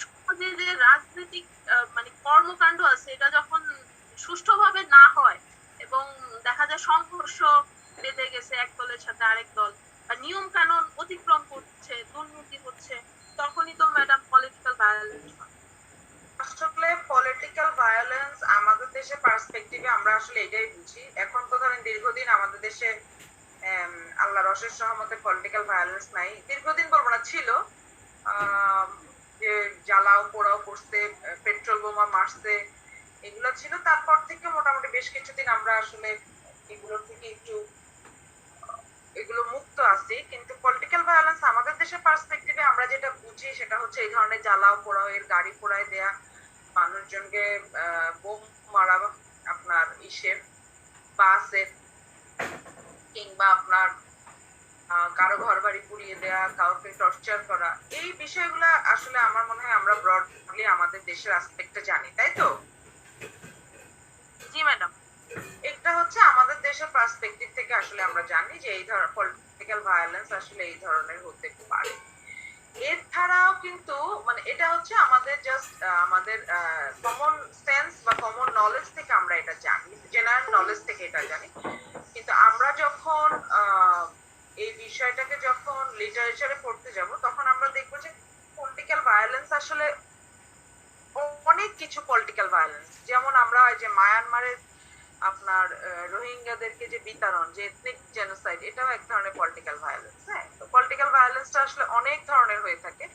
সমাজে যে রাজনৈতিক মানে কর্মকাণ্ড আছে এটা যখন সুষ্ঠুভাবে না হয় এবং দেখা যায় সংঘর্ষ বেঁধে গেছে এক দলের সাথে আরেক দল বা নিয়ম কানুন অতিক্রম করছে, দুর্নীতি হচ্ছে, তখনই তো ম্যাডাম পলিটিক্যাল ভায়োলেন্স হয়। আসলে পলিটিক্যাল ভায়োলেন্স আমাদের দেশে পার্সপেক্টিভে আমরা আসলে এটাই বুঝি। এখন তো ধরেন দীর্ঘদিন আমাদের দেশে আল্লাহর অশেষ রহমতে পলিটিক্যাল ভায়োলেন্স নাই, দীর্ঘদিন বলবো না, ছিল। যে জ্বালাও পোড়াও করছে, পেট্রোল বোমা মারছে, এগুলো ছিল। তারপর থেকে মোটামুটি বেশ কিছুদিন আমরা আসলে এগুলোর থেকে একটু এগুলো মুক্ত আছি। কিন্তু পলিটিক্যাল ভায়োলেন্স আমাদের দেশের পার্সপেক্টিভে আমরা যেটা বুঝি সেটা হচ্ছে এই ধরনের জ্বালাও পোড়াও, এর গাড়ি পোড়ায় দেয়া, মানুষজনকে বোম মারা, আপনার বাসে, কিংবা আপনার কারো ঘর বাড়ি পুড়িয়ে দেয়া, কাউকে টর্চার করা, এই বিষয়গুলো আসলে আমার মনে হয় আমরা ব্রডলি আমাদের দেশের আসপেক্টে জানি, তাই তো? জি ম্যাডাম। এটা হচ্ছে আমাদের দেশের পার্সপেক্টিভ থেকে আসলে আমরা জানি যে এই ধরনের পলিটিক্যাল ভায়োলেন্স আসলে এই ধরনের হতে পারে। এছাড়াও কিন্তু মানে এটা হচ্ছে আমাদের জাস্ট আমাদের কমন সেন্স বা কমন নলেজ থেকে আমরা এটা জানি, জেনারেল নলেজ থেকে এটা জানি। কিন্তু আমরা যখন এই বিষয়টাকে যখন লিটারেচারে পড়তে যাব তখন আমরা দেখবো যে পলিটিক্যাল ভায়োলেন্স আসলে অনেক কিছু। পলিটিক্যাল ভায়োলেন্স যেমন আমরা যে মায়ানমারের আপনার রোহিঙ্গাদেরকে যে বিতাড়ন, যে এথনিক জেনোসাইড, এটাও এক ধরনের পলিটিক্যাল ভায়োলেন্স। হ্যাঁ, তো পলিটিক্যাল ভায়োলেন্সটা আসলে অনেক ধরনের হয়ে থাকে।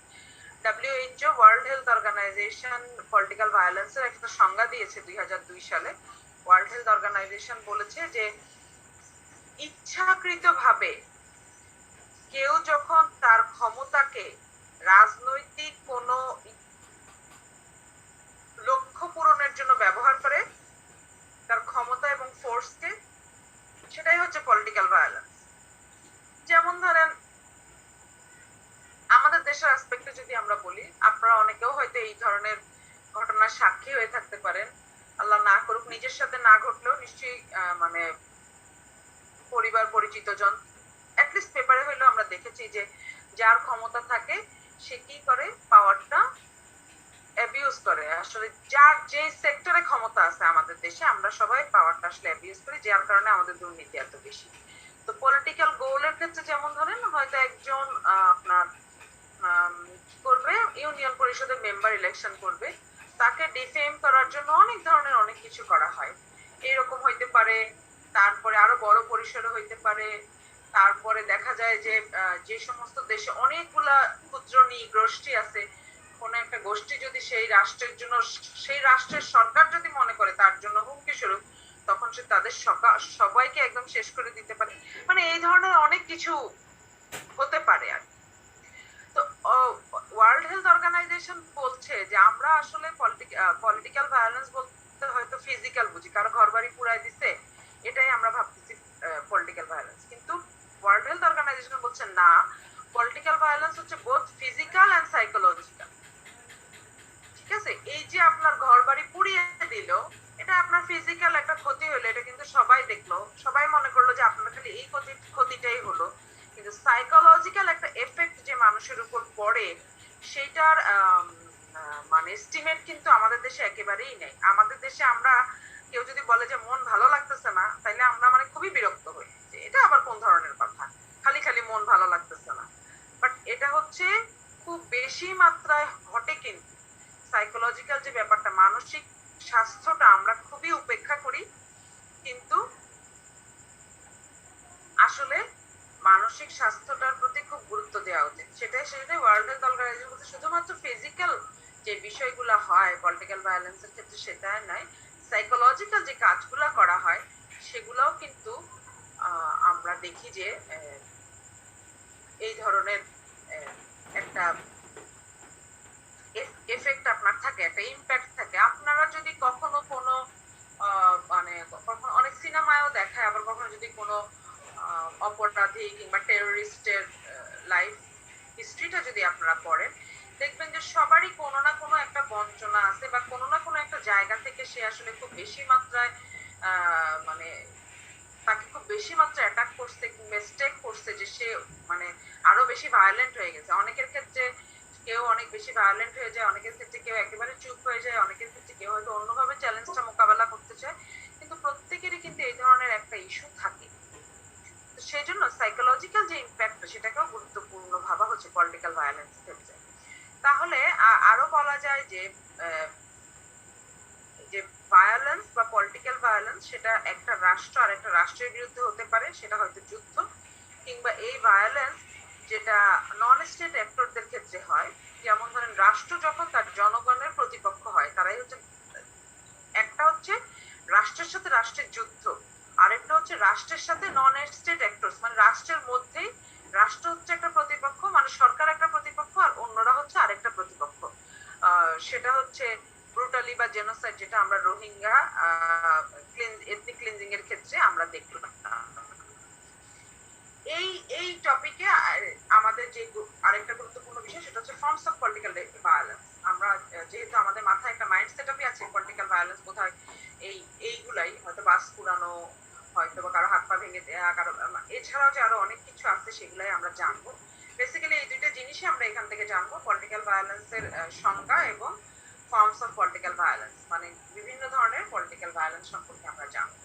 WHO, world health organisation political ভায়োলেন্সের একটা সংজ্ঞা দিয়েছে 2002 সালে। ওয়ার্ল্ড হেলথ অর্গানাইজেশন বলেছে যে ইচ্ছাকৃতভাবে কেউ যখন তার ক্ষমতাকে রাজনৈতিক কোনো লক্ষ্য পূরণের জন্য ব্যবহার করে, তার ক্ষমতা এবং ফোর্সকে, সেটাই হচ্ছে পলিটিক্যাল ভায়োলেন্স। যেমন ধরেন আমাদের দেশের অ্যাসপেক্টে যদি আমরা বলি, আপনারা অনেকেও হয়তো এই ধরনের ঘটনার সাক্ষী হয়ে থাকতে পারেন। আল্লাহ না করুক, নিজের সাথে না ঘটলেও নিশ্চয়ই মানে পরিবার পরিচিত জন, অ্যাটলিস্ট পেপারে হইলেও আমরা দেখেছি যে যার ক্ষমতা থাকে সে কি করে, পাওয়ারটা অ্যাবিউজ করে। আসলে যার যে সেক্টরে ক্ষমতা আছে আমাদের দেশে, আমরা সবাই পাওয়ারটা আসলে অ্যাবিউজ করি, যার কারণে আমাদের দুর্নীতি এত বেশি। তো পলিটিক্যাল গোলের ক্ষেত্রে যেমন ধরেন হয়তো একজন আপনার কি করবে, ইউনিয়ন পরিষদের মেম্বার ইলেকশন করবে, তাকে ডিফেম করার জন্য অনেক ধরনের অনেক কিছু করা হয়। এরকম হইতে পারে, তারপরে আরো বড় পরিসরে হইতে পারে। তারপরে দেখা যায় যে যে সমস্ত দেশে অনেকগুলা ক্ষুদ্র গোষ্ঠী আছে, কোন একটা গোষ্ঠী যদি সেই রাষ্ট্রের জন্য, সেই রাষ্ট্রের সরকার যদি মনে করে তার জন্য হুমকি স্বরূপ, তখন সে তাদের সবাইকে একদম শেষ করে দিতে পারে। মানে এই ধরনের অনেক কিছু হতে পারে আর। তো ওয়ার্ল্ড হেলথ অর্গানাইজেশন বলছে যে আমরা আসলে পলিটিক্যাল ভায়োলেন্স বলতে হয়তো ফিজিক্যাল বুঝি, কারো ঘর বাড়ি পুড়াই দিছে, এটাই আমরা ভাবতেছি পলিটিক্যাল ভায়োলেন্স। কিন্তু ওয়ার্ল্ড হেলথ অর্গানাইজেশন বলছে না, পলিটিক্যাল ভায়োলেন্স হচ্ছে বোথ ফিজিক্যাল এন্ড সাইকোলজিক্যাল। ঠিক আছে, এই যে আপনার ঘর বাড়ি পুড়িয়ে দিল, এটা আপনার ফিজিক্যাল একটা ক্ষতি হলো, এটা কিন্তু সবাই দেখলো, সবাই মনে করলো যে আপনার খালি এই ক্ষতিটাই হলো। কিন্তু সাইকোলজিক্যাল একটা এফেক্ট যে মানুষের উপর পড়ে, সেটার মানে এস্টিমেট কিন্তু আমাদের দেশে একেবারেই নেই। আমাদের দেশে আমরা কেউ যদি বলে যে মন ভালো লাগতেছে না, তাইলে আমরা মানে খুবই বিরক্ত হই যে এটা আবার কোন ধরনের কথা, খালি খালি মন ভালো লাগতেছে না। বাট এটা হচ্ছে খুব বেশি মাত্রায় ঘটে। কিন্তু সাইকোলজিক্যাল যে ব্যাপারটা, মানসিক স্বাস্থ্যটা আমরা খুবই উপেক্ষা করি। কিন্তু আসলে মানসিক স্বাস্থ্যটার প্রতি খুব গুরুত্ব দেওয়া উচিত। সেটাই ওয়ার্ল্ড হেলথ অর্গানাইজেশন বলছে, শুধুমাত্র ফিজিক্যাল যে বিষয়গুলো হয় পলিটিক্যাল ভায়োলেন্সের ক্ষেত্রে সেটা নয়, সাইকোলজিক্যাল যে কাজগুলো করা হয় সেগুলোও কিন্তু আমরা দেখি যে এই ধরনের একটা এফেক্ট আপনার থাকে, একটা ইম্প্যাক্ট থাকে। আপনারা যদি কখনো কোনো মানে কখনো অনেক সিনেমায়ও দেখায়, আবার কখনো যদি কোনো অপরাধী কিংবা টেরোরিস্টের লাইফ হিস্ট্রিটা যদি আপনারা পড়েন, দেখবেন যে সবারই কোনো না কোনো একটা বঞ্চনা আছে, বা কোনো না কোনো একটা জায়গা থেকে সে আসলে খুব বেশি মাত্রায় মানে তাকে খুব বেশি মাত্রায় অ্যাটাক করছে কিংবা স্টেক করছে যে সে মানে আরো বেশি ভায়োলেন্ট হয়ে গেছে। অনেকের ক্ষেত্রে কেউ অনেক বেশি ভায়োলেন্ট হয়ে যায়, অনেকের ক্ষেত্রে কেউ একেবারে চুপ হয়ে যায়, অনেকের ক্ষেত্রে কেউ হয়তো অন্যভাবে চ্যালেঞ্জটা মোকাবেলা করতে চায়, কিন্তু প্রত্যেকেরই কিন্তু এই ধরনের একটা ইস্যু থাকে। তো সেই জন্য সাইকোলজিক্যাল যে ইম্প্যাক্ট সেটাকেও গুরুত্বপূর্ণ ভাবা হচ্ছে পলিটিক্যাল ভায়োলেন্স ক্ষেত্রে। তাহলে আরো বলা যায় যে যে ভায়োলেন্স বা পলিটিক্যাল ভায়োলেন্স সেটা একটা রাষ্ট্র আর একটা রাষ্ট্রের বিরুদ্ধে হতে পারে, সেটা হয়তো যুদ্ধ, কিংবা এই ভায়োলেন্স যেটা নন স্টেট অ্যাক্টরদের ক্ষেত্রে হয়, যেমন ধরেন রাষ্ট্র যখন তার জনগণের প্রতিপক্ষ হয়, তারাই হচ্ছে, একটা হচ্ছে রাষ্ট্রের সাথে রাষ্ট্রের যুদ্ধ, আরেকটা হচ্ছে রাষ্ট্রের সাথে নন স্টেট অ্যাক্টরস, মানে রাষ্ট্রের মধ্যেই রাষ্ট্র হচ্ছে একটা প্রতিপক্ষ, মানে সরকার একটা প্রতিপক্ষ আর অন্যরা হচ্ছে আরেকটা প্রতিপক্ষ। সেটা হচ্ছে ব্রুটালি বা জেনোসাইড, যেটা আমরা রোহিঙ্গা এথনিক ক্লিনজিং এর ক্ষেত্রে আমরা দেখলাম। এই এই টপিকে আমাদের যে আরেকটা গুরুত্বপূর্ণ বিষয় সেটা হচ্ছে ফর্মস অফ পলিটিক্যাল ভায়োলেন্স। আমরা যেহেতু আমাদের মাথায় একটা মাইন্ড সেটআপই আছে পলিটিক্যাল ভায়োলেন্স বোধহয় এইগুলাই, হয়তো বাস পুরানো, হয়তো বা কারো হাত পা ভেঙে দেওয়া, কারো, এছাড়াও যে আরো অনেক কিছু আছে সেগুলাই আমরা জানবো। বেসিক্যালি এই দুইটা জিনিসই আমরা এখান থেকে জানবো, পলিটিক্যাল ভায়োলেন্সের সংজ্ঞা এবং ফর্মস অফ পলিটিক্যাল ভায়োলেন্স, মানে বিভিন্ন ধরনের পলিটিক্যাল ভায়োলেন্স সম্পর্কে আমরা জানবো।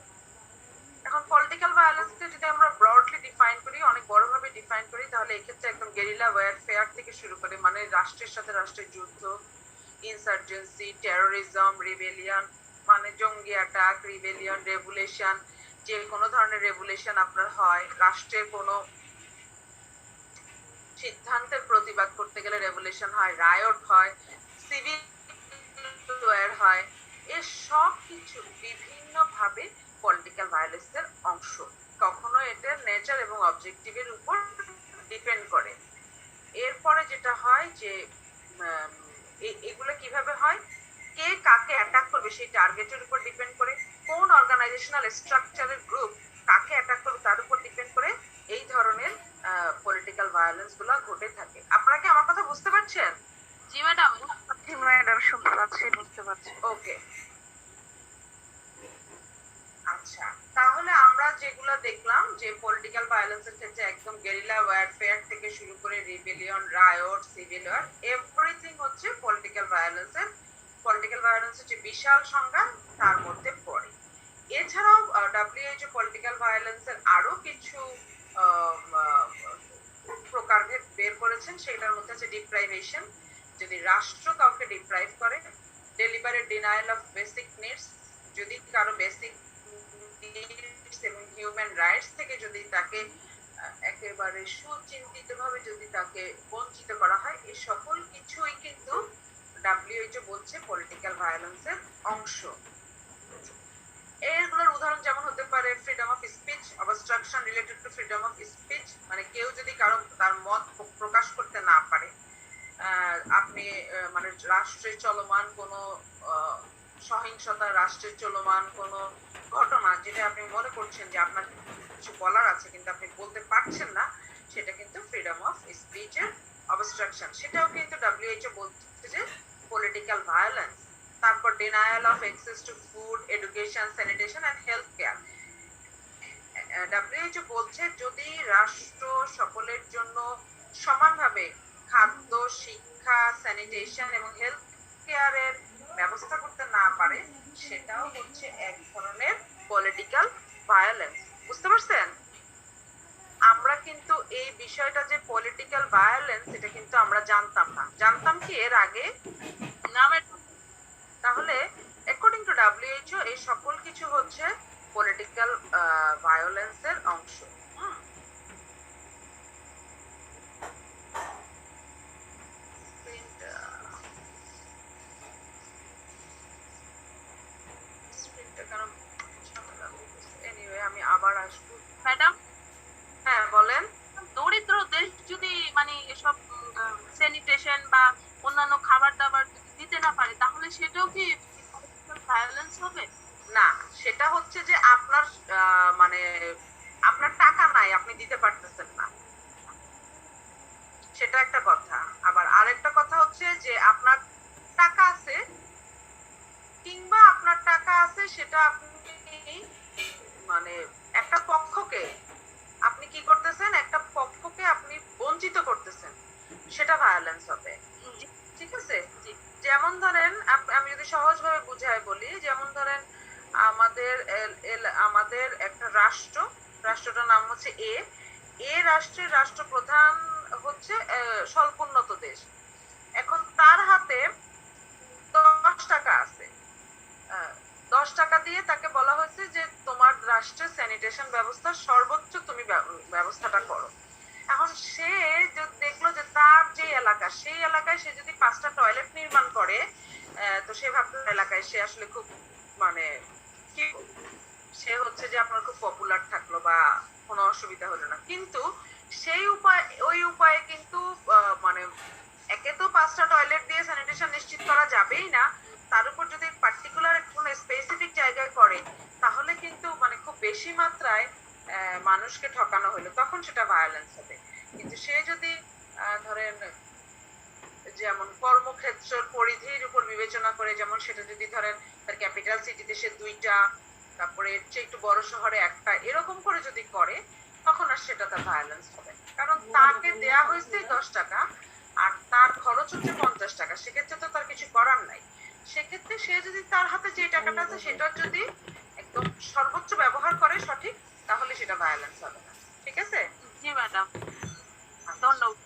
এখন পলিটিক্যাল ভায়োলেন্সকে যদি আমরা ব্রডলি ডিফাইন করি, অনেক বড়ভাবে ডিফাইন করি, তাহলে এক্ষেত্রে একদম গেরিলা ওয়ারফেয়ার থেকে শুরু করে, মানে রাষ্ট্রের সাথে রাষ্ট্রের যুদ্ধ, ইনসার্জেন্সি, টেরোরিজম, রিবেলিয়ন, মানে জঙ্গি অ্যাটাক, রিবেলিয়ন, রেভুলেশন, যে কোনো ধরনের রেভুলেশন আপনার হয়, রাষ্ট্রের কোনো সিদ্ধান্তের প্রতিবাদ করতে গেলে রেভুলেশন হয়, রায়ট হয়, সিভিল ওয়ার হয়, এর সব কিছু বিভিন্ন ভাবে পলিটিক্যাল ভায়োলেন্সের অংশ। কখনো এটার নেচার এবং অবজেক্টিভের উপর ডিপেন্ড করে। এরপরে যেটা হয় যে এগুলো কিভাবে হয়, কে কাকে অ্যাটাক করবে সেই টার্গেটের উপর ডিপেন্ড করে, কোন অর্গানাইজেশনাল স্ট্রাকচারের গ্রুপ কাকে অ্যাটাক করবে তার উপর ডিপেন্ড করে এই ধরনের পলিটিক্যাল ভায়োলেন্স গুলো ঘটে থাকে। আপনারা কি আমার কথা বুঝতে পারছেন? জি ম্যাডাম, শুনতে পাচ্ছি, বুঝতে পারছি। ওকে, আচ্ছা, তাহলে আমরা যেগুলো দেখলাম যে পলিটিক্যাল ভায়োলেন্সের ক্ষেত্রে একদম গেরিলা ওয়ারফেয়ার থেকে শুরু করে rebellion, riot, civil war, everything হচ্ছে পলিটিক্যাল ভায়োলেন্সের যে বিশাল সংজ্ঞা তার মধ্যে পড়ে। এছাড়াও ডব্লিউএইচও পলিটিক্যাল ভায়োলেন্সের আরো কিছু প্রকারভেদ বের করেছেন, সেটার মধ্যে আছে ডিপ্রাইভেশন, যদি রাষ্ট্র কাউকে ডিপ্রাইভ করে, deliberate denial of basic needs, যদি কারো বেসিক নিডস এবং হিউম্যান রাইটস থেকে যদি তাকে একেবারে সুচিন্তিত ভাবে যদি তাকে বঞ্চিত করা হয়, এই সকল কিছুই কিন্তু ডব্লিউএইচও বলছে পলিটিক্যাল ভায়োলেন্সের অংশ। এগুলোর উদাহরণ যেমন হতে পারে freedom of speech, obstruction related to freedom of speech, মানে কেউ যদি কারো তার মত প্রকাশ করতে না পারে, আপনি মানে রাষ্ট্রে চলমান কোনো সহিংসতা, রাষ্ট্রে চলমান কোনো ঘটনা যেটা আপনি মনে করছেন যে আপনার কিছু বলার আছে কিন্তু আপনি বলতে পারছেন না, সেটা কিন্তু ফ্রিডম অফ স্পিচের অবস্ট্রাকশন, সেটাও কিন্তু ডব্লিউএইচও বলছে যে পলিটিক্যাল ভায়োলেন্স। তারপর denial of access to food, education, sanitation and health care, WHO বলছে যদি রাষ্ট্র সকলের জন্য সমানভাবে খাদ্য, শিক্ষা, স্যানিটেশন এবং হেলথ কেয়ারের ব্যবস্থা করতে না পারে, সেটাও হচ্ছে এক ধরনের পলিটিক্যাল ভায়োলেন্স। বুঝতে পারছেন? আমরা কিন্তু এই বিষয়টা যে পলিটিক্যাল ভায়োলেন্স, এটা কিন্তু আমরা জানতাম না। জানতাম কি এর আগে? না ম্যাডাম। তাহলে অ্যাকর্ডিং টু ডব্লিউএইচও এই সকল কিছু হচ্ছে পলিটিক্যাল ভায়োলেন্সের অংশ। আমি আবার আসবো। ম্যাডাম, হ্যাঁ বলেন। দরিদ্র দেশ যদি মানে এসব স্যানিটেশন বা অন্যান্য খাবার দাবার যদি দিতে না পারে, তাহলে সেটাও কি ভায়োলেন্স হবে? না, সেটা হচ্ছে যে আপনার মানে আপনার টাকা নাই, আপনি দিতে পারতেছেন না, সেটা একটা কথা। আবার আরেকটা কথা হচ্ছে যে আপনার টাকা আছে, কিংবা আপনার টাকা আছে সেটা আপনি মানে একটা পক্ষকে আপনি কি করতেছেন, একটা পক্ষকে আপনি বঞ্চিত করতেছেন, সেটা ভায়োলেন্স হবে। ঠিক আছে? জি। যেমন ধরেন আমি যদি সহজভাবে বুঝায় বলি, যেমন ধরেন আমাদের একটা রাষ্ট্রটার নাম হচ্ছে রাষ্ট্রের রাষ্ট্রপ্রধান হচ্ছে স্বল্পোন্নত দেশ। এখন তার হাতে 10 টাকা আছে। 10 টাকা দিয়ে তাকে বলা হয়েছে যে তোমার রাষ্ট্রের স্যানিটেশন ব্যবস্থা সর্বোচ্চ তুমি ব্যবস্থাটা করো। এখন সে দেখলো যে তার যে এলাকা, সেই এলাকায় সে যদি 5টা টয়লেট নির্মাণ করে, তো সে ভাবতো এলাকায় সে আসলে খুব মানে কি সে হচ্ছে যে আপনার খুব পপুলার থাকলো বা কোনো অসুবিধা হলো না। কিন্তু ওই উপায়ে কিন্তু মানে একে তো 5টা টয়লেট দিয়ে স্যানিটেশন নিশ্চিত করা যাবেই না, তার উপর যদি পার্টিকুলার কোনো স্পেসিফিক জায়গায় করে, তাহলে কিন্তু মানে খুব বেশি মাত্রায় মানুষকে ঠকানো হলো, তখন সেটা ভায়োলেন্স হবে। কিন্তু সে যদি ধরেন যেমন কর্মক্ষেত্রের পরিধির উপর বিবেচনা করে, যেমন সেটা যদি ধরেন তার ক্যাপিটাল সিটিতে সে 2টা, তারপরে এর চেয়ে একটু বড় শহরে 1টা, এরকম করে যদি করে, তখন আর সেটা তার ভায়োলেন্স হবে। কারণ তাকে দেয়া হয়েছে 10 টাকা আর তার খরচ হচ্ছে 50 টাকা, সেক্ষেত্রে তো তার কিছু করার নাই। সেক্ষেত্রে সে যদি তার হাতে যে টাকাটা আছে সেটার যদি একদম সর্বোচ্চ ব্যবহার করে সঠিক, তাহলে সেটা ভায়োলেন্স হবে না। ঠিক আছে? জি ম্যাডাম, ধন্যবাদ।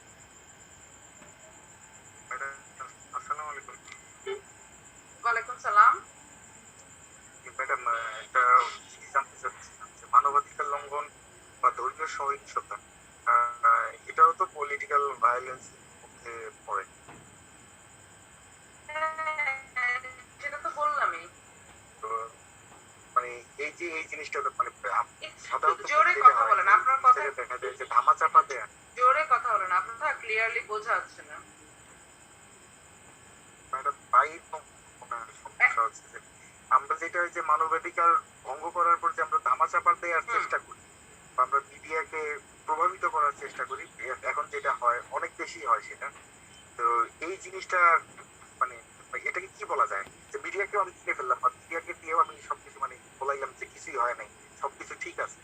আসসালামু আলাইকুম ওয়ালাইকুম সালাম। ম্যাডাম, একটা জিনিস জানতে চাচ্ছিলাম যে মানবাধিকার লঙ্ঘন বা ধর্মীয় সহিংসতা, এটাও তো পলিটিক্যাল ভায়োলেন্স মধ্যে পড়ে। সেটা তো বললামই। তো মানে এই জিনিসটা মানে একটু সাধারণত জোরে যেটা কথা হয় বলেন, আপনার এই কথা ক্ষেত্রে দেখা যায় যে ধামাচাপা দেয়া। জোরে কথা বলেন, আপনার কথা ক্লিয়ারলি বোঝা যাচ্ছে না। ম্যাডাম পাই সমস্যা হচ্ছে যে আমরা যেটা যে মানবাধিকার ভঙ্গ করার পর যে আমরা ধামাচাপা দেওয়ার চেষ্টা করি বা আমরা মিডিয়াকে প্রভাবিত করার চেষ্টা করি, এখন যেটা হয় অনেক বেশি হয় সেটা। তো এই জিনিসটা মানে এটাকে কি বলা যায় যে মিডিয়াকেও আমি কিনে ফেললাম বা মিডিয়াকে দিয়েও আমি সবকিছু মানে বলাইলাম যে কিছুই হয় নাই, সবকিছু ঠিক আছে।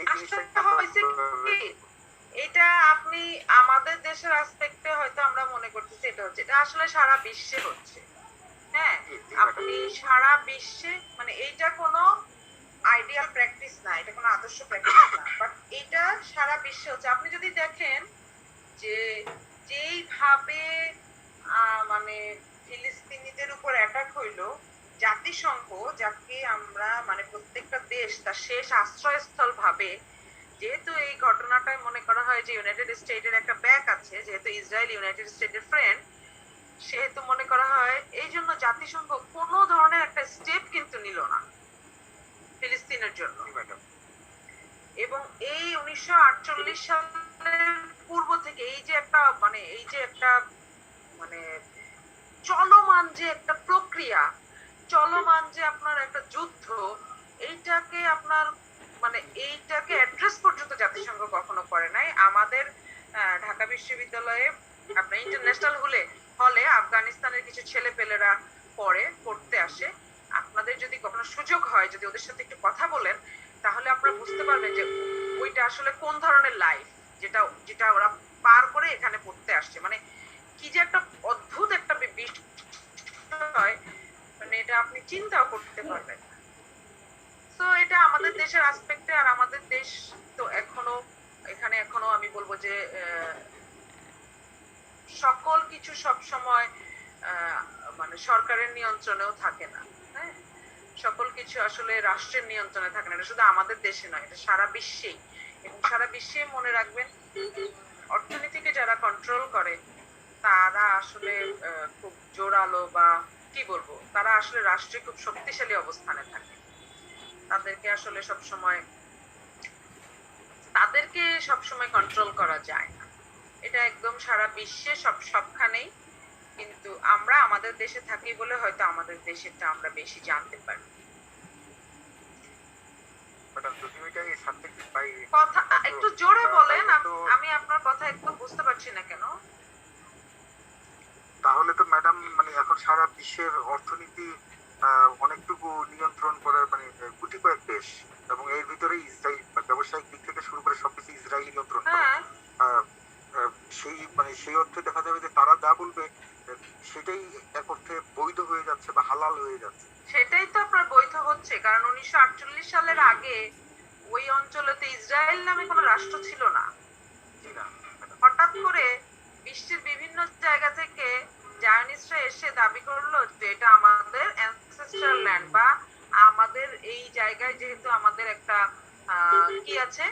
এই জিনিসটা আসলে হয়েছে কি, এটা আপনি আমাদের দেশের আসপেক্টে হয়তো আমরা মনে করতেছি এটা হচ্ছে, এটা আসলে সারা বিশ্বে হচ্ছে। হ্যাঁ, আপনি সারা বিশ্বে মানে এইটা কোনো আইডিয়াল প্র্যাকটিস না, এটা কোনো আদর্শ প্র্যাকটিস না, বাট এটা সারা বিশ্বে হচ্ছে। আপনি যদি দেখেন যে যেইভাবে মানে ফিলিস্তিনিদের উপর অ্যাটাক হইলো, জাতিসংঘ যাকে আমরা মানে প্রত্যেকটা দেশ তার শেষ আশ্রয়স্থল ভাবে, যেহেতু এই ঘটনাটায় মনে করা হয় যে ইউনাইটেড স্টেটের একটা ব্যাক আছে, যেহেতু ইসরায়েল ইউনাইটেড স্টেটের ফ্রেন্ড, সেহেতু মনে করা হয় এই জন্য জাতিসংঘ কোনো ধরনের একটা স্টেপ কিন্তু নিল না ফিলিস্তিনের জন্য। এবং এই 1948 সালের পূর্ব থেকে এই যে একটা মানে চলমান যে একটা প্রক্রিয়া, চলমান যে আপনার একটা যুদ্ধ, এইটাকে আপনার মানে এইটাকে অ্যাড্রেস পর্যন্ত জাতিসংঘ কখনো করে নাই। আমাদের ঢাকা বিশ্ববিদ্যালয়ে আপনার ইন্টারন্যাশনাল হলে আফগানিস্তানের কিছু ছেলে পেলেরা পড়তে আসে। আপনাদের যদি কখনো সুযোগ হয়, যদি ওদের সাথে একটু কথা বলেন, তাহলে আপনারা বুঝতে পারবেন যে ওইটা আসলে কোন ধরনের লাইফ, যেটা ওরা পার করে এখানে পড়তে আসছে। মানে কি যে একটা অদ্ভুত একটা বিষয়, মানে এটা আপনি চিন্তাও করতে পারবেন না। তো এটা আমাদের দেশের আসপেক্টে, আর আমাদের দেশ তো এখনো আমি বলবো যে সকল কিছু সব সময় মানে সরকারের নিয়ন্ত্রণেও থাকে না। হ্যাঁ, সকল কিছু আসলে রাষ্ট্রের নিয়ন্ত্রণে থাকে না। এটা শুধু আমাদের দেশে নয়, এটা সারা বিশ্বেই। এবং সারা বিশ্বে মনে রাখবেন, অর্থনীতিকে যারা কন্ট্রোল করে তারা আসলে খুব জোরালো বা কি বলবো, তারা আসলে রাষ্ট্রে খুব শক্তিশালী অবস্থানে থাকে। তাদেরকে আসলে সবসময় কন্ট্রোল করা যায় না। এটা একদম সারা বিশ্বে সবখানেই। কিন্তু আমরা আমাদের দেশে থাকি বলে হয়তো আমাদের দেশেরটা আমরা বেশি জানতে পারি। কথা একটু জোরে বলেন, আমি আপনার কথা একদম বুঝতে পারছি না কেন। তাহলে তো ম্যাডাম মানে এখন সারা বিশ্বের অর্থনীতি অনেকটুকু নিয়ন্ত্রণ করার মানে গুটি কয়েক দেশ, এবং এর ভিতরে ইসরায়েল ব্যবসায়িক দিক থেকে শুরু করে সবকিছু ইসরায়েল নিয়ন্ত্রণ করে। সেই অর্থে দেখা যাবে যে তারা যা বলবে সেটাই এক অর্থে বৈধ হয়ে যাচ্ছে বা হালাল হয়ে যাচ্ছে। সেটাই তো আপনার বৈধ হচ্ছে, কারণ 1948 সালের আগে ওই অঞ্চলে তো ইসরায়েল নামে কোনো রাষ্ট্র ছিল না। জি না ম্যাডাম। হঠাৎ করে বিশ্বের বিভিন্ন জায়গা থেকে জায়নিস্টরা এসে দাবি করলো যে এটা আমাদের অ্যানসেস্ট্রাল ল্যান্ড, বা আমাদের এই জায়গায় যেহেতু আমাদের একটা কি আছে,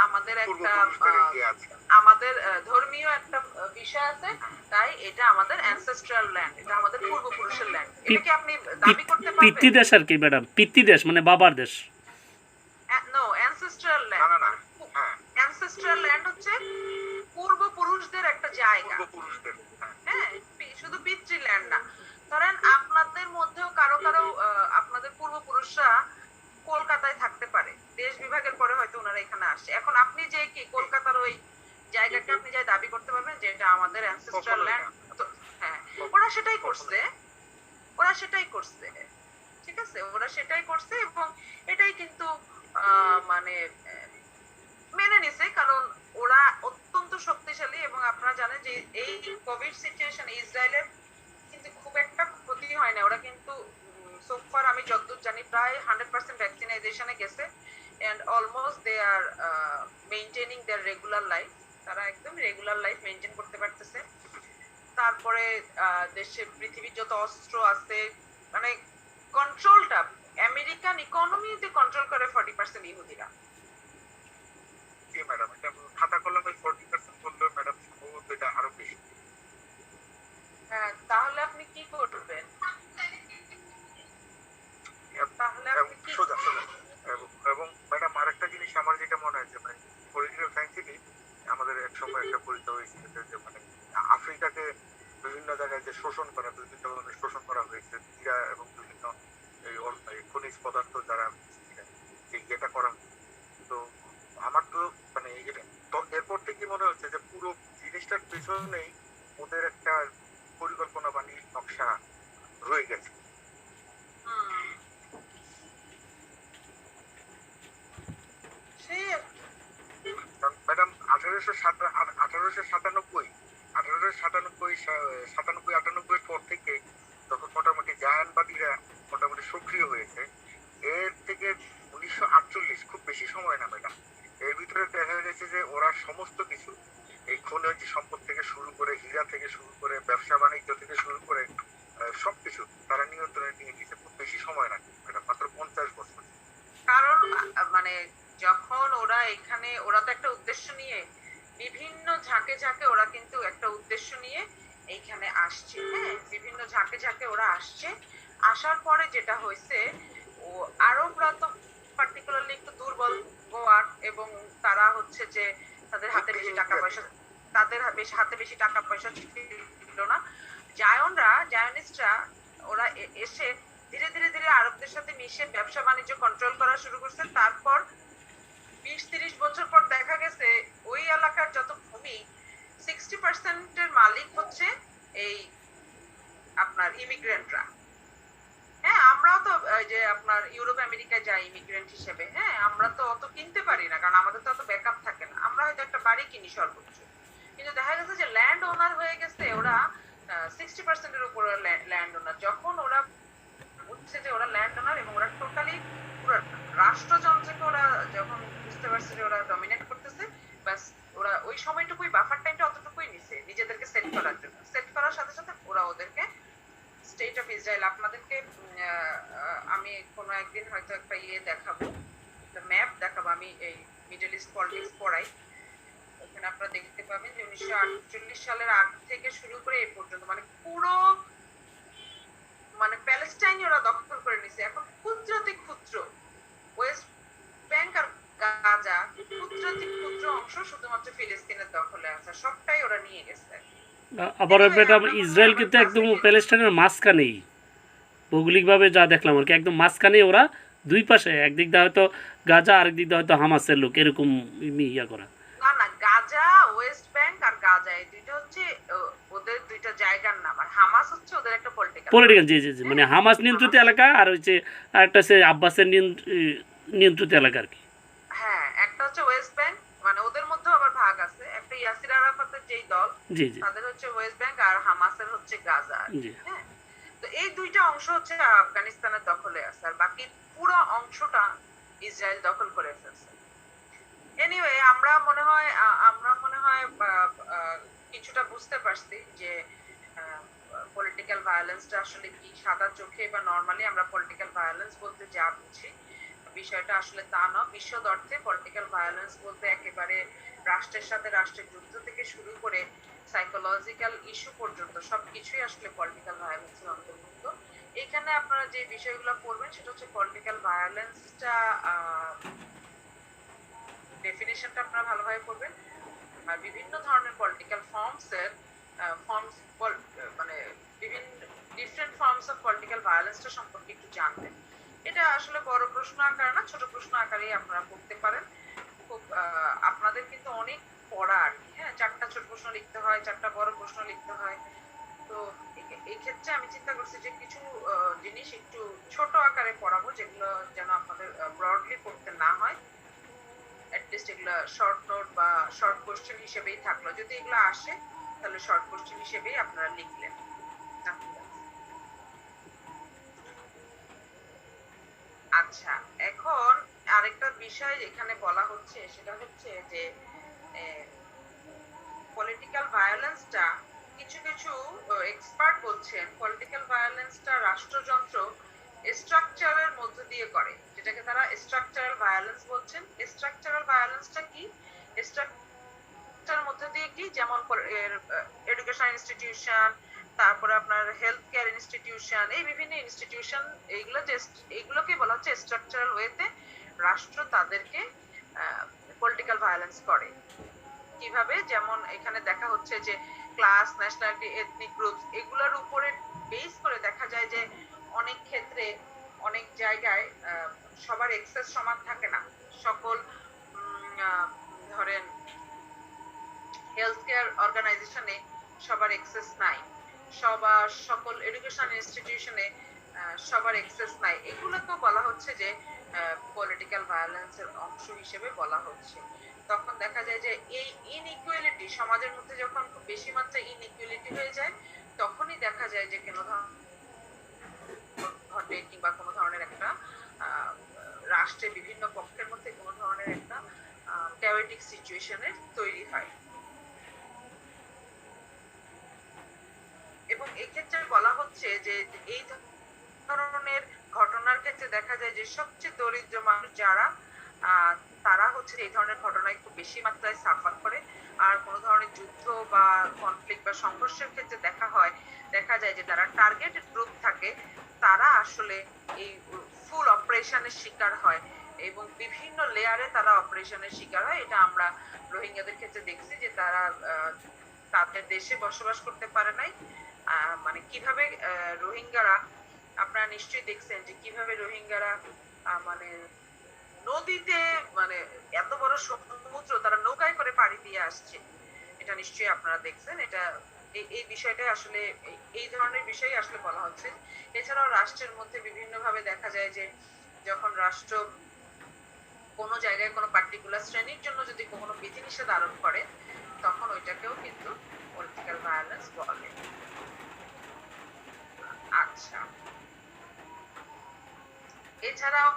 আমাদের একটা পূর্বপুরুষদের ইয়ে আছে। আমাদের ধর্মীয় একটা বিষয় আছে, তাই এটা আমাদের অ্যানসেস্ট্রাল ল্যান্ড, এটা আমাদের পূর্বপুরুষের ল্যান্ড। এটা কি আপনি দাবি করতে পারবেন? পিতৃদেশ আর কি ম্যাডাম, পিতৃদেশ মানে বাবার দেশ। নো, অ্যানসেস্ট্রাল না ল্যান্ড, না না, হ্যাঁ অ্যানসেস্ট্রাল ল্যান্ড হচ্ছে পূর্বপুরুষদের একটা জায়গা। পূর্বপুরুষদের, হ্যাঁ। হ্যাঁ, শুধু পিতৃল্যান্ড না। ধরেন আপনাদের মধ্যেও কারো কারো আপনাদের পূর্বপুরুষরা কলকাতায় থাকতে পারে, দেশ বিভাগের পরে হয়তো ওনারা এখানে আসছে। এখন আপনি যে কি কলকাতার ওই জায়গাকে আপনি যাই দাবি করতে পারবেন যে এটা আমাদের অ্যানসেস্ট্রাল ল্যান্ড? হ্যাঁ, ওরা সেটাই করছে, ওরা সেটাই করছে, ঠিক আছে, ওরা সেটাই করছে এবং এটাই কিন্তু মানে মেনে নিছে, কারণ ওরা অত্যন্ত শক্তিশালী। এবং আপনারা জানেন যে এই কোভিড সিচুয়েশনে ইসরায়েলের কিন্তু খুব একটা ক্ষতি হয় না। ওরা কিন্তু সোফার আমি যতদূর জানি প্রায় 100% ভ্যাকসিনাইজেশনে গেছে, and almost they are maintaining their regular life. তারা একদম রেগুলার লাইফ মেইনটেইন করতে পারতেছে। তারপরে দেশের পৃথিবীর যত অস্ত্র আছে, মানে কন্ট্রোলটা আমেরিকান ইকোনমিতে কন্ট্রোল করে 40% ইহুদিরা। জি ম্যাডাম, এটা খাতা কলমে 40% বললেও ম্যাডাম সম্ভবত এটা আরো বেশি। হ্যাঁ, তাহলে আপনি কি করবেন? তাহলে আপনি কি সোজা সোজা। এবং ম্যাডাম আরেকটা জিনিস আমার যেটা মনে হয় যে মানে পলিটিক্যাল সায়েন্সে আমাদের এক সময় একটা পরীক্ষা হয়েছিল যে মানে আফ্রিকাকে বিভিন্ন জায়গায় যে শোষণ করা, বিভিন্ন ধরনের শোষণ করা হয়েছে, হীরা এবং বিভিন্ন এই খনিজ পদার্থ যারা যে ইয়েটা করা হয়েছে। তো আমার তো মানে এটা তো এরপর থেকে মনে হচ্ছে যে পুরো জিনিসটার পেছনেই ওদের একটা পরিকল্পনা বা নকশা রয়ে গেছে। ম্যাডাম 1897 পর থেকে তখন মোটামুটি জায়ানবাদীরা মোটামুটি সক্রিয় হয়েছে। এর থেকে 1948 খুব বেশি সময় না ম্যাডাম, এর ভিতরে দেখা গেছে যে ওরা সমস্ত কিছু এই খনিজ সম্পদ থেকে শুরু করে, হীরা থেকে শুরু করে, ব্যবসা বাণিজ্য থেকে শুরু করে সবকিছু তারা নিয়ন্ত্রণে নিয়ে নিয়েছে। খুব বেশি সময় না ম্যাডাম, মাত্র 50 বছর। কারণ মানে যখন ওরা এখানে, ওরা তো একটা উদ্দেশ্য নিয়ে বিভিন্ন ঝাঁকে ঝাঁকে ওরা কিন্তু একটা উদ্দেশ্য নিয়ে এইখানে আসছে। হ্যাঁ, বিভিন্ন ঝাঁকে ঝাঁকে ওরা আসছে। আসার পরে যেটা হয়েছে, ও আরবরা তো পার্টিকুলারলি একটু দুর্বল গোয়ার, এবং তারা হচ্ছে যে তাদের হাতে বেশি টাকা পয়সা, হাতে বেশি টাকা পয়সা ছিল না। জায়নিস্টরা ওরা এসে ধীরে ধীরে ধীরে আরবদের সাথে মিশে ব্যবসা বাণিজ্য কন্ট্রোল করা শুরু করছে। তারপর 20-30 বছর পর দেখা গেছে ওই এলাকার যত ভূমি 60% এর মালিক হচ্ছে এই আপনার ইমিগ্রেন্টরা। হ্যাঁ, আমরাও তো যে আপনার ইউরোপ আমেরিকায় যাই ইমিগ্রেন্ট হিসেবে, হ্যাঁ, আমরা তো অত কিনতে পারি না, কারণ আমাদের তো অত ব্যাকআপ থাকে না। আমরা হয়তো একটা বাড়ি কিনি সর্বোচ্চ, কিন্তু দেখা গেছে যে ল্যান্ড ওনার হয়ে গেছে ওরা 60% এর উপর ল্যান্ড ওনার। যখন ওরা বুঝছে যে ওরা ল্যান্ড ওনার এবং ওরা টোটালি পুরো রাষ্ট্রযন্ত্রকে ওরা যখন বুঝতে পারছে যে ওরা ডমিনেট করতেছে, বাস ওরা ওই সময়টুকুই, বাফার টাইমটা অতটুকুই নিছে নিজেদেরকে সেট করার জন্য। সেট করার সাথে সাথে ওরা ওদেরকে স্টেট অফ ইসরায়েল, আপনাদেরকে আমি কোনো একদিন হয়তো একটা দেখাবো, একটা ম্যাপ দেখাবো। আমি এই মিডল ইস্ট পলিটিক্স পড়াই, ওখানে আপনারা দেখতে পাবেন যে 1948 সালের আগ থেকে শুরু করে এই পর্যন্ত মানে পুরো মানে প্যালেস্টাইন ওরা দখল করে নিছে। এখন ক্ষুদ্রাতি ক্ষুদ্র ওয়েস্ট ব্যাংক আর গাজা, ক্ষুদ্রাতি ক্ষুদ্র অংশ শুধুমাত্র ফিলিস্তিনের দখলে আছে, সবটাই ওরা নিয়ে গেছে। আবার ম্যাডাম ইসরায়েল কিন্তু একদম প্যালেস্টাইনের মাঝখানেই, ভৌগোলিকভাবে যা দেখলাম আর কি, একদম মাঝখানেই ওরা, দুই পাশে, একদিক দিয়ে হয়তো গাজা, আরেক দিক দিয়ে হয়তো হামাসের লোক, এরকম ইয়া করা। না না, গাজা, ওয়েস্ট ব্যাংক আর গাজা এই দুইটা হচ্ছে ওদের দুইটা জায়গার নাম, আর হামাস হচ্ছে ওদের একটা পলিটিক্যাল, জি জি জি, মানে হামাস নিয়ন্ত্রিত এলাকা, আর হচ্ছে আরেকটা হচ্ছে আব্বাসের নিয়ন্ত্রিত এলাকা আর কি। হ্যাঁ, একটা হচ্ছে ওয়েস্ট ব্যাংক, মানে ওদের মধ্যে আবার ভাগ আছে। একটা ইয়াসির আরাফাত মতের যেই দল জি জি তাদের হচ্ছে ওয়েস্ট ব্যাংক আর হামাসের হচ্ছে গাজা আর কি, জি হ্যাঁ। তো এই দুইটা অংশ হচ্ছে আফগানিস্তানের দখলে আছে, আর বাকি পুরো অংশটা ইসরায়েল দখল করে ফেলছে। এনিওয়ে আমরা মনে হয় কিছুটা বুঝতে পারছি যে পলিটিক্যাল ভায়োলেন্সটা আসলে কি। সাদা চোখে বা নর্মালি আমরা পলিটিক্যাল ভায়োলেন্স বলতে যা বুঝি, বিষয়টা আসলে তা না। বিশদ অর্থে পলিটিক্যাল ভায়োলেন্স বলতে একেবারে রাষ্ট্রের সাথে রাষ্ট্রের যুদ্ধ থেকে শুরু করে সাইকোলজিক্যাল ইস্যু পর্যন্ত সবকিছুই আসলে পলিটিক্যাল ভায়োলেন্সের অন্তর্ভুক্ত। এখানে আপনারা যে বিষয়গুলো পড়বেন সেটা হচ্ছে পলিটিক্যাল ভায়োলেন্সটা ডেফিনেশনটা আপনারা ভালোভাবে পড়বেন, আর বিভিন্ন ধরনের পলিটিক্যাল ফর্মস মানে বিভিন্ন ডিফারেন্ট ফর্মস অফ পলিটিক্যাল ভায়োলেন্সটা সম্পর্কে একটু জানবেন। এটা আসলে বড় প্রশ্ন আকারে না, ছোট প্রশ্ন আকারেই আপনারা পড়তে পারেন। খুব আপনাদের কিন্তু অনেক পড়া আর কি, হ্যাঁ। 4টা ছোট প্রশ্ন লিখতে হয়, 4টা বড় প্রশ্ন লিখতে হয়। তো এই ক্ষেত্রে আমি চিন্তা করছি যে কিছু জিনিস একটু ছোট আকারে পড়াবো, যেগুলো যেন আপনাদের ব্রডলি পড়তে না হয়। অ্যাটলিস্ট এগুলো শর্ট নোট বা শর্ট কোশ্চেন হিসেবেই থাকলো। যদি এগুলো আসে তাহলে শর্ট কোশ্চেন হিসেবেই আপনারা লিখলেন। আচ্ছা, এখন আরেকটা বিষয় এখানে বলা হচ্ছে সেটা হচ্ছে যে পলিটিক্যাল ভায়োলেন্সটা কিছু কিছু এক্সপার্ট বলছেন পলিটিক্যাল ভায়োলেন্সটা রাষ্ট্রযন্ত্র স্ট্রাকচারের মধ্য দিয়ে করে, যেটাকে তারা স্ট্রাকচারাল ভায়োলেন্স বলছেন। স্ট্রাকচারাল ভায়োলেন্সটা কি? স্ট্রাকচারের মধ্য দিয়ে কি, যেমন এডুকেশন ইনস্টিটিউশন, তারপরে আপনার হেলথ কেয়ার ইনস্টিটিউশন, এই বিভিন্ন ইনস্টিটিউশন, এইগুলোকে বলা হচ্ছে স্ট্রাকচারাল ওয়েতে রাষ্ট্র তাদেরকে পলিটিক্যাল ভায়োলেন্স করে। কিভাবে? যেমন এখানে দেখা হচ্ছে যে ক্লাস, ন্যাশনালিটি, এথনিক গ্রুপস, এগুলোর উপরে বেস করে দেখা যায় যে অনেক ক্ষেত্রে অনেক জায়গায় সবার এক্সেস সমান থাকে না। সকল ধরেন হেলথ কেয়ার অর্গানাইজেশনে সবার এক্সেস নাই, সকল এডুকেশন ইনস্টিটিউশনে সবার এক্সেস নাই। এগুলোকেও বলা হচ্ছে যে পলিটিক্যাল ভায়োলেন্সের অংশ হিসেবে বলা হচ্ছে। তখন দেখা যায় যে এই ইনইকুয়ালিটি সমাজের মধ্যে যখন খুব বেশি মাত্রায় ইনইকুয়ালিটি হয়ে যায়, তখনই দেখা যায় যে কোনো ঘটে কিংবা কোনো ধরনের একটা রাষ্ট্রে বিভিন্ন পক্ষের মধ্যে কোনো ধরনের একটা ক্যাওটিক সিচুয়েশনের তৈরি হয়। এবং এক্ষেত্রে বলা হচ্ছে যে এই ধরনের ঘটনার ক্ষেত্রে দেখা যায় যে সবচেয়ে দরিদ্র মানুষ যারা, তারা হচ্ছে এই ধরনের ঘটনায় খুব বেশি মাত্রায় সাফার করে। আর কোনো ধরনের যুদ্ধ বা কনফ্লিক্ট বা সংঘর্ষের ক্ষেত্রে দেখা যায় যে যারা টার্গেটেড গ্রুপ থাকে তারা আসলে এই ফুল অপারেশনের শিকার হয় এবং বিভিন্ন লেয়ারে তারা অপারেশনের শিকার হয়। এটা আমরা রোহিঙ্গাদের ক্ষেত্রে দেখছি যে তারা তাদের দেশে বসবাস করতে পারে নাই। মানে কিভাবে রোহিঙ্গারা, আপনারা নিশ্চয়ই দেখছেন যে কিভাবে রোহিঙ্গারা মানে নদীতে, মানে এত বড় সমুদ্র তারা নৌকায় করে পাড়ি দিয়ে আসছে, এটা নিশ্চয়ই আপনারা দেখছেন। এটা এই বিষয়টাই আসলে এই ধরনের বিষয় আসলে বলা হচ্ছে। এছাড়াও রাষ্ট্রের মধ্যে বিভিন্ন ভাবে দেখা যায় যে যখন রাষ্ট্র কোনো জায়গায় কোনো পার্টিকুলার শ্রেণীর জন্য যদি কোনো বিধিনিষেধ আরোপ করে, তখন ওইটাকেও কিন্তু পলিটিক্যাল ভায়োলেন্স বলে। আচ্ছা, এছাড়াও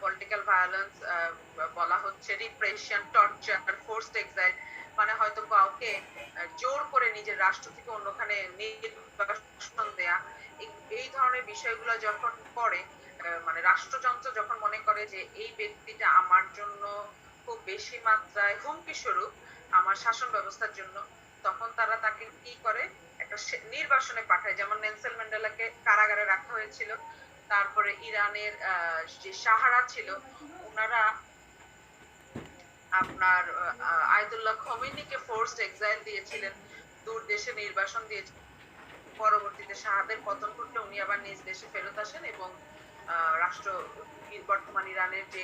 পলিটিক্যাল ভায়োলেন্স বলা হচ্ছে রিপ্রেশন, টর্চার, ফোর্সড এক্সাইল, মানে হয়তো কাউকে জোর করে নিজের রাষ্ট্র থেকে অন্যখানে নির্বাসন দেয়া। এই ধরনের বিষয়গুলো যখন করে, মানে রাষ্ট্রযন্ত্র যখন মনে করে যে এই ব্যক্তিটা আমার জন্য খুব বেশি মাত্রায় হুমকি স্বরূপ আমার শাসন ব্যবস্থার জন্য, তখন তারা তাকে কি করে, একটা নির্বাসনে পাঠায়। যেমন নেলসন ম্যান্ডেলাকে কারাগারে রাখা হয়েছিল। তারপরে ইরানের যে সাহারা ছিল, ওনারা আপনার আয়াতুল্লাহ খোমেনিকে ফোর্সড এক্সাইল দিয়েছিলেন, দূর দেশে নির্বাসন দিয়েছিলেন। পরবর্তীতে শাহাদের পতন ঘটলে উনি আবার নিজ দেশে ফেরত আসেন এবং রাষ্ট্র বর্তমান ইরানের যে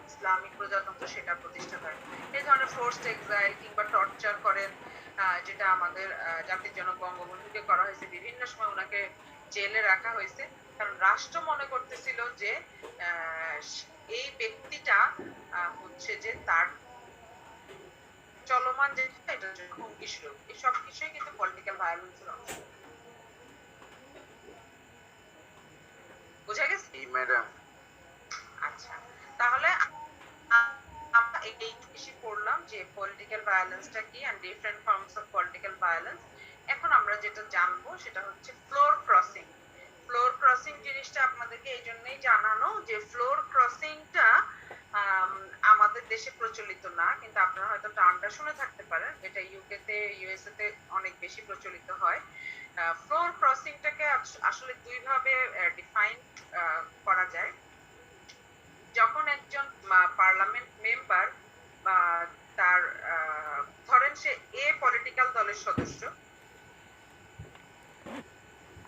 ইসলামিক প্রজাতন্ত্র সেটা প্রতিষ্ঠা করেন। এই ধরনের ফোর্সড এক্সাইল কিংবা টর্চার করেন, যেটা আমাদের জাতির জনক বঙ্গবন্ধুকে করা হয়েছে। বিভিন্ন সময় ওনাকে জেলে রাখা হয়েছে, কারণ রাষ্ট্র মনে করতেছিল যে এই ব্যক্তিটা হচ্ছে যে তার চলমান যেটা এটার জন্য হুমকি স্বরূপ। এই সব কিছুই কিন্তু পলিটিক্যাল ভায়োলেন্সের অংশ। বুঝা গেছে? ম্যাডাম আচ্ছা, তাহলে আমরা এই বেশি পড়লাম যে পলিটিক্যাল ভায়োলেন্সটা কি and different forms of political violence. এখন আমরা যেটা জানবো সেটা হচ্ছে ফ্লোর ক্রসিং। ফ্লোর ক্রসিং জিনিসটা আপনাদেরকে এই জন্যই জানানো যে ফ্লোর ক্রসিংটা আমাদের দেশে প্রচলিত না, কিন্তু আপনারা হয়তো টার্মটা শুনে থাকতে পারেন। এটা ইউকে তে ইউএসএ তে অনেক বেশি প্রচলিত হয়। ফ্লোর ক্রসিংটাকে আসলে দুই ভাবে ডিফাইন করা যায়। যখন একজন পার্লামেন্ট মেম্বার বা তার ধরেন সে এ পলিটিক্যাল দলের সদস্য,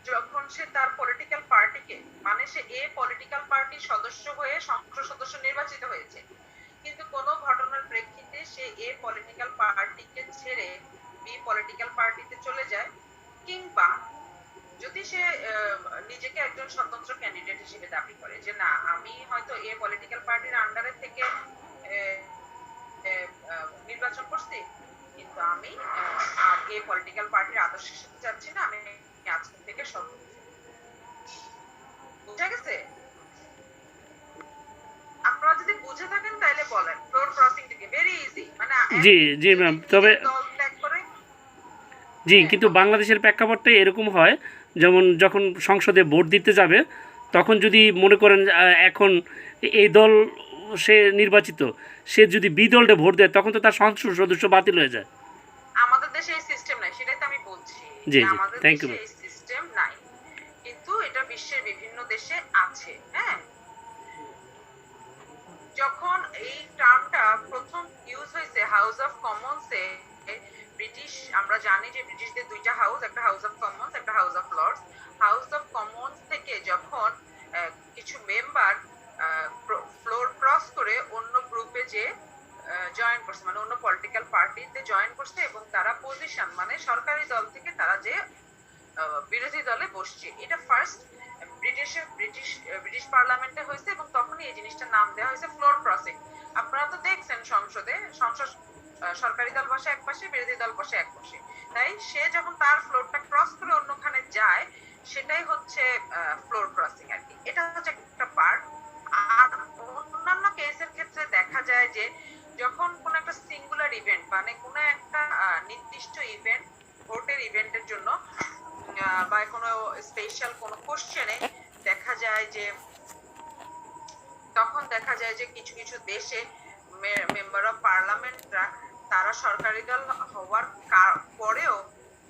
যখন সে তার পলিটিক্যাল পার্টিকে মানে সে এ পলিটিক্যাল পার্টির সদস্য হয়ে সংসদ সদস্য নির্বাচিত হয়েছে, কিন্তু কোনো ঘটনার প্রেক্ষিতে সে এ পলিটিক্যাল পার্টিকে ছেড়ে বি পলিটিক্যাল পার্টিতে চলে যায়, কিংবা যদি সে নিজেকে একজন স্বতন্ত্র ক্যান্ডিডেট হিসেবে দাবি করে যে না আমি হয়তো এ পলিটিক্যাল পার্টির আন্ডারে থেকে নির্বাচন করছি, কিন্তু আমি আর এ পলিটিক্যাল পার্টির আদর্শের সাথে যাচ্ছি না, আমি আজকে থেকে স্বতন্ত্র। বুঝা গেছে? আপনারা যদি বুঝে থাকেন তাহলে বলেন। ফ্লোর ক্রসিং থেকে ভেরি ইজি, মানে জি জি ম্যাম, তবে দল ত্যাগ করে জি কিন্তু বাংলাদেশের প্রেক্ষাপটে এরকম হয়, যেমন যখন সংসদে ভোট দিতে যাবে তখন যদি মনে করেন এখন এই দল সে নির্বাচিত, সে যদি বি দলটা ভোট দেয় তখন তো তার সংসদ সদস্য বাতিল হয়ে যায়। আমাদের দেশে এই সিস্টেম নাই, সেটাই তো আমি বলছি জি, যে জি, আমাদের thank you, দেশে ma'am. এই সিস্টেম নাই, কিন্তু এটা বিশ্বের বিভিন্ন দেশে আছে। হ্যাঁ, যখন এই টার্মটা প্রথম ইউজ হয়েছে হাউস অফ কমন্সে, ব্রিটিশ, আমরা জানি যে ব্রিটিশদের দুইটা হাউস, একটা হাউস অফ কমন্স, একটা House of Lords. House of Commons থেকে যখন কিছু মেম্বার ফ্লোর ক্রস করে অন্য গ্রুপে যে জয়েন করছে, মানে অন্য পলিটিক্যাল পার্টিতে জয়েন করছে, এবং তারা পজিশন মানে সরকারি দল থেকে তারা যে বিরোধী দলে বসছে, এটা ফার্স্ট ব্রিটিশ পার্লামেন্টে হয়েছে, এবং তখনই এই জিনিসটার নাম দেওয়া হয়েছে ফ্লোর ক্রসিং। আপনারা তো দেখছেন সংসদে সংসদ সরকারি দল বসে এক পাশে, বিরোধী দল বসে এক পাশে, তাই সে যখন তার ফ্লোরটা ক্রস করে অন্যখানে যায় সেটাই হচ্ছে ফ্লোর ক্রসিং আর কি। এটা হচ্ছে একটা পার্ট। আর অন্যান্য কেসের ক্ষেত্রে দেখা যায় যে যখন কোন একটা সিঙ্গুলার ইভেন্ট মানে কোন একটা নির্দিষ্ট ইভেন্ট, ভোটের ইভেন্টের জন্য বা কোনো স্পেশাল কোনো কোশ্চেনে দেখা যায় যে তখন দেখা যায় যে কিছু কিছু দেশে মেম্বার অফ পার্লামেন্টরা তারা সরকারি দল হওয়ার পরেও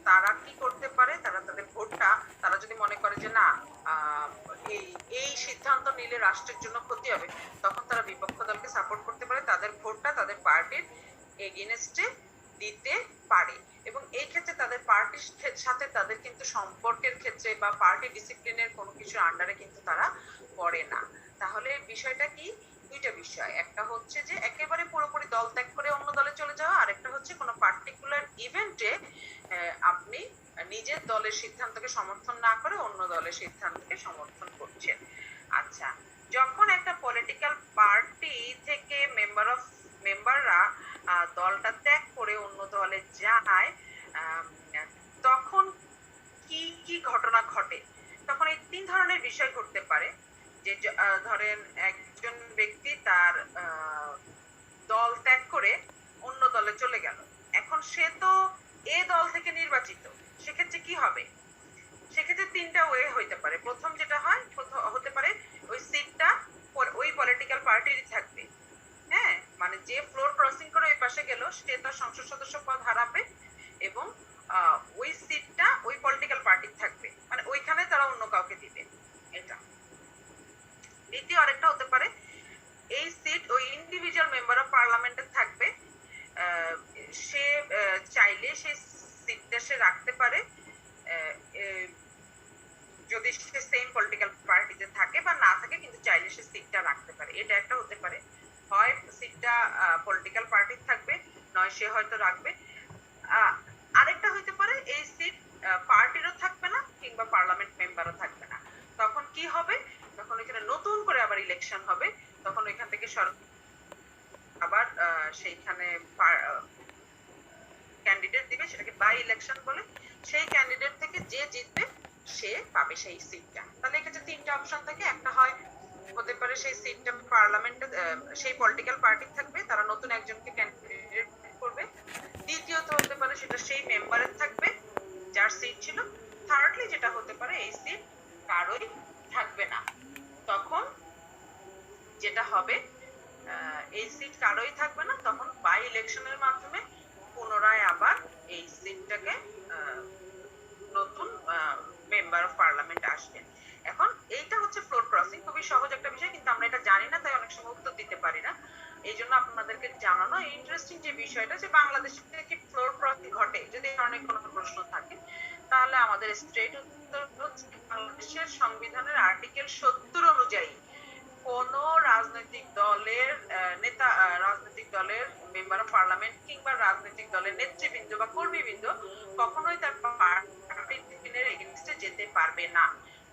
তারা কি করতে পারে, তারা তাদের ভোটটা, তারা যদি মনে করে যে না এই সিদ্ধান্ত নিলে রাষ্ট্রের জন্য ক্ষতি হবে, তখন তারা বিপক্ষ দলকে সাপোর্ট করতে পারে, তাদের ভোটটা তাদের পার্টির এগেইনস্টে দিতে পারে। এবং এই ক্ষেত্রে তাদের পার্টির সাথে তাদের কিন্তু সম্পর্কের ক্ষেত্রে বা পার্টি ডিসিপ্লিনের কোনো কিছু আন্ডারে কিন্তু তারা পড়ে না। তাহলে বিষয়টা কি, দুইটা বিষয়, একটা হচ্ছে যে একেবারে পুরোপুরি দল ত্যাগ করে অন্য দলে চলে যাওয়া, আর একটা হচ্ছে কোনো পার্টিকুলার ইভেন্টে আপনি নিজের দলের সিদ্ধান্তকে সমর্থন না করে অন্য দলের সিদ্ধান্তকে সমর্থন করছেন। আচ্ছা, যখন একটা পলিটিক্যাল পার্টি থেকে মেম্বাররা দলটা ত্যাগ করে অন্য দলে যায়, তখন কি কি ঘটনা ঘটে? তখন এই তিন ধরনের বিষয় ঘটতে পারে। যে ধরেন একজন ব্যক্তি তার দল ত্যাগ করে অন্য দলে চলে গেল, এখন সে তো এ দল থেকে নির্বাচিত, সেক্ষেত্রে কি হবে? সেক্ষেত্রে তিনটা ওয়ে হইতে পারে। প্রথম যেটা হয়, হতে পারে ওই সিটটা ওই পলিটিক্যাল পার্টিরই থাকবে। হ্যাঁ, মানে যে ফ্লোর ক্রসিং করে ওই পাশে গেল সে তার সংসদ সদস্য পদ হারাবে, এবং ওই সিটটা ওই পলিটিক্যাল পার্টির থাকবে, মানে ওইখানে তারা অন্য কাউকে দিবে। এটা দ্বিতীয় আরেকটা হতে পারে, এই সিট ওই ইন্ডিভিজুয়াল মেম্বার অফ পার্লামেন্টের থাকবে, সে চাইলে সেই সিটটা সে রাখতে পারে যদি সে সেম পলিটিক্যাল পার্টিতে থাকে, বা না থাকে কিন্তু চাইলে সে সিটটা রাখতে পারে। এটা একটা হতে পারে, হয় সিটটা পলিটিক্যাল পার্টির থাকবে, নয় সে হয়তো রাখবে। আরেকটা হইতে পারে এই সিট পার্টিরও থাকবে না কিংবা পার্লামেন্ট মেম্বারও থাকবে না। তখন কি হবে? তখন এখানে নতুন করে আবার ইলেকশন হবে, তখন ওইখান থেকে আবার সেইখানে বাই ইলেকশন বলে, সেই ক্যান্ডিডেট থেকে যে জিতবে সে পাবে সেই সিটটা। তাহলে এক্ষেত্রে 3টা অপশন থাকে, একটা হয় হতে পারে সেই সিটটা পার্লামেন্টে সেই পলিটিক্যাল পার্টি থাকবে, তারা নতুন একজনকে ক্যান্ডিডেট করবে। দ্বিতীয়ত হতে পারে সেটা সেই মেম্বারের থাকবে যার সিট ছিল। থার্ডলি যেটা হতে পারে এই সিট কারোই থাকবে না। তখন যেটা হবে, এই সিট কারোই থাকবে না, তখন বাই ইলেকশনের মাধ্যমে পুনরায় আবার এই সিটটাকে নতুন মেম্বার অফ পার্লামেন্ট আসবেন। এখন এইটা হচ্ছে ফ্লোর ক্রসিং, খুবই সহজ একটা বিষয়, কিন্তু আমরা এটা জানি না, তাই অনেক সময় উত্তর দিতে পারি না। এই জন্য আপনাদেরকে জানানো ইন্টারেস্টিং যে বিষয়টা, যে বাংলাদেশে কি ফ্লোর ক্রসিং ঘটে, যদি অনেক কোনো প্রশ্ন থাকে তাহলে আমাদের স্ট্রেট উত্তর হচ্ছে বাংলাদেশের সংবিধানের আর্টিকেল 70 অনুযায়ী কোন রাজনৈতিক দলের নেতা, রাজনৈতিক দলের মেম্বার অফ পার্লামেন্ট কিংবা রাজনৈতিক দলের নেতৃবৃন্দ বা কর্মীবৃন্দ কখনোই তার পার্টির এগেইনস্টে যেতে পারবে না।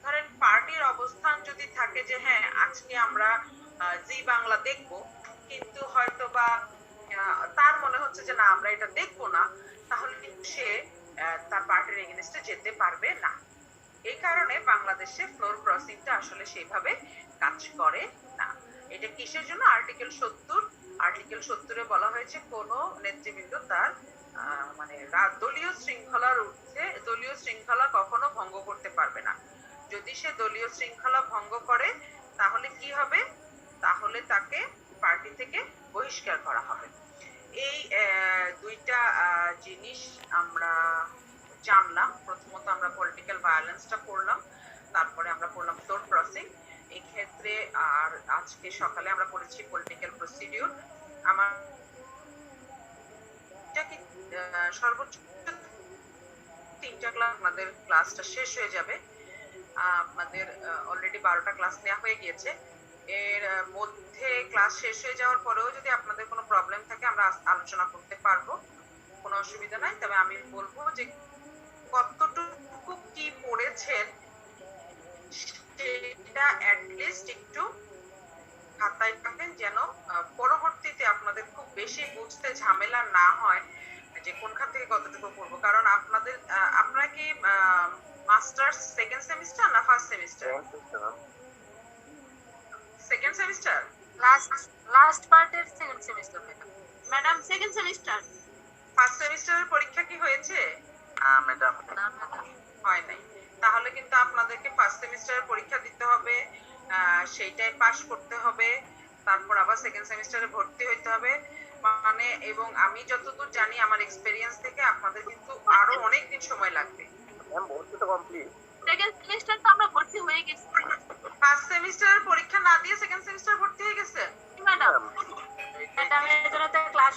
ধরেন পার্টির অবস্থান যদি থাকে যে হ্যাঁ আজকে আমরা জি বাংলা দেখবো, কিন্তু হয়তো বা তার মনে হচ্ছে যে না আমরা এটা দেখবো না, তাহলে কিন্তু সে তার পার্টির এগেইনস্টে যেতে পারবে না। এই কারণে বাংলাদেশে ফ্লোর ক্রসিংটা আসলে সেইভাবে কাজ করে না। এটা কিসের জন্য? আর্টিকেল 70। আর্টিকেল 70-এ বলা হয়েছে কোন নেতৃবৃন্দ তার মানে দলীয় শৃঙ্খলার ঊর্ধ্বে দলীয় শৃঙ্খলা কখনো ভঙ্গ করতে পারবে না। যদি সে দলীয় শৃঙ্খলা ভঙ্গ করে তাহলে কি হবে? তাহলে তাকে পার্টি থেকে বহিষ্কার করা হবে। এই দুইটা জিনিস আমরা জানলাম। প্রথমত আমরা পলিটিক্যাল ভায়োলেন্সটা পড়লাম, তারপরে আমরা পড়লাম ফ্লোর ক্রসিং। এই ক্ষেত্রে আর আজকে সকালে আমরা পড়েছি পলিটিক্যাল প্রসিডিউর। আমার সর্বোচ্চ 3টা ক্লাস, আমাদের ক্লাসটা শেষ হয়ে যাবে। আমাদের অলরেডি 12টা ক্লাস নেওয়া হয়ে গিয়েছে। এর মধ্যে ক্লাস শেষ হয়ে যাওয়ার পরেও যদি আপনাদের কোনো প্রবলেম থাকে আমরা আলোচনা করতে পারবো, কোনো অসুবিধা নাই। তবে আমি বলবো যে কতটুকু কি পড়েছেন সেটা অ্যাটলিস্ট একটু খাতায় রাখেন, যেন পরবর্তীতে আপনাদের খুব বেশি বুঝতে ঝামেলা না হয় যে কোনখান থেকে কতটুকু পড়বো। কারণ আপনারা কি মাস্টার্স সেকেন্ড সেমিস্টার না first semester? Second semester, last পার্টের second semester. Madam second semester. First সেমিস্টারের পরীক্ষা কি হয়েছে? ম্যাডাম হয় নাই। তাহলে কিন্তু আপনাদেরকে ফার্স্ট সেমিস্টারের পরীক্ষা দিতে হবে, সেইটাই পাস করতে হবে, তারপর আবার সেকেন্ড সেমিস্টারে ভর্তি হইতে হবে। মানে এবং আমি যতদূর জানি আমার এক্সপেরিয়েন্স থেকে আপনাদের কিন্তু আরো অনেক দিন সময় লাগবে। ম্যাম ভর্তি তো কমপ্লিট। সেকেন্ড সেমিস্টার তো আমরা ভর্তি হয়ে গেছি। ফার্স্ট সেমিস্টারের পরীক্ষা না দিয়ে সেকেন্ড সেমিস্টার ভর্তি হয়ে গেছে ম্যাডাম ম্যাডামের জন্য তো ক্লাস